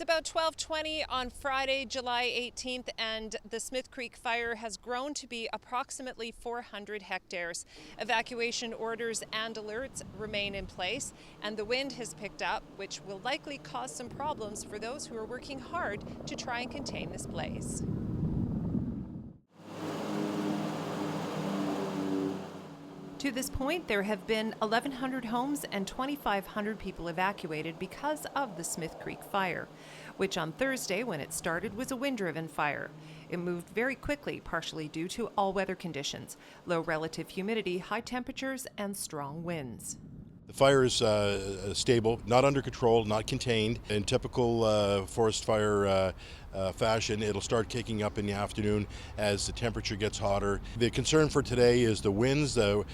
about 12:20 on Friday, July 18th, and the Smith Creek fire has grown to be approximately 400 hectares. Evacuation orders and alerts remain in place, and the wind has picked up, which will likely cause some problems for those who are working hard to try and contain this blaze. To this point, there have been 1,100 homes and 2,500 people evacuated because of the Smith Creek fire, which on Thursday, when it started, was a wind-driven fire. It moved very quickly, partially due to all-weather conditions, low relative humidity, high temperatures, and strong winds. The fire is stable, not under control, not contained. In typical forest fire fashion, it'll start kicking up in the afternoon as the temperature gets hotter. The concern for today is the winds. The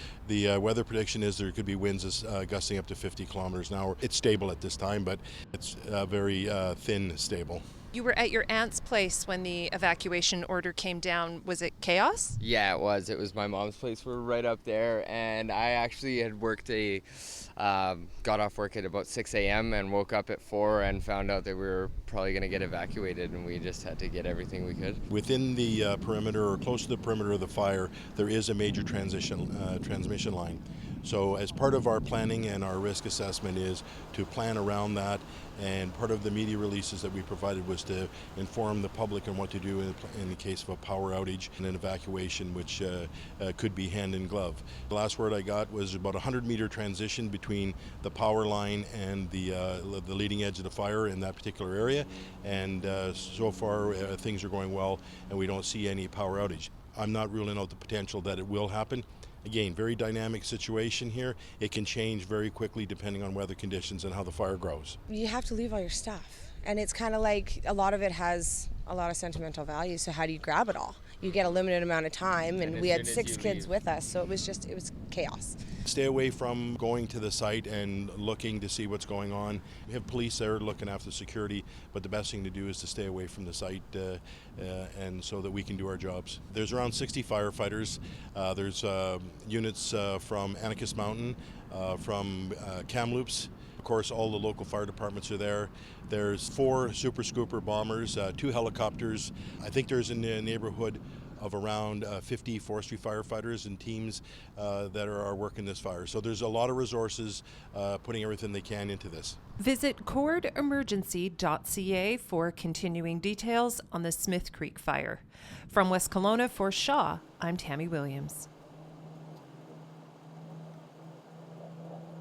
weather prediction is there could be winds gusting up to 50 kilometers an hour. It's stable at this time, but it's very thin stable. You were at your aunt's place when the evacuation order came down. Was it chaos? Yeah, it was. It was my mom's place. We're right up there, and I actually had got off work at about 6 a.m. and woke up at 4 and found out that we were probably going to get evacuated, and we just had to get everything we could. Within the perimeter or close to the perimeter of the fire, there is a major transmission line. So as part of our planning and our risk assessment is to plan around that, and part of the media releases that we provided was to inform the public on what to do in the case of a power outage and an evacuation, which could be hand in glove. The last word I got was about a 100-meter transition between the power line and the leading edge of the fire in that particular area, and so far things are going well and we don't see any power outage. I'm not ruling out the potential that it will happen. Again, very dynamic situation here. It can change very quickly depending on weather conditions and how the fire grows. You have to leave all your stuff. And it's kind of like a lot of it has a lot of sentimental value, so how do you grab it all? You get a limited amount of time, and we had 6 kids with us, so it was chaos. Stay away from going to the site and looking to see what's going on. We have police there looking after security, but the best thing to do is to stay away from the site and so that we can do our jobs. There's around 60 firefighters. There's units from Anarchist Mountain, from Kamloops. Of course, all the local fire departments are there. There's 4 Super Scooper bombers, 2 helicopters. I think there's in the neighborhood of around 50 forestry firefighters and teams that are working this fire. So there's a lot of resources putting everything they can into this. Visit cordemergency.ca for continuing details on the Smith Creek fire. From West Kelowna for Shaw, I'm Tamie Williams.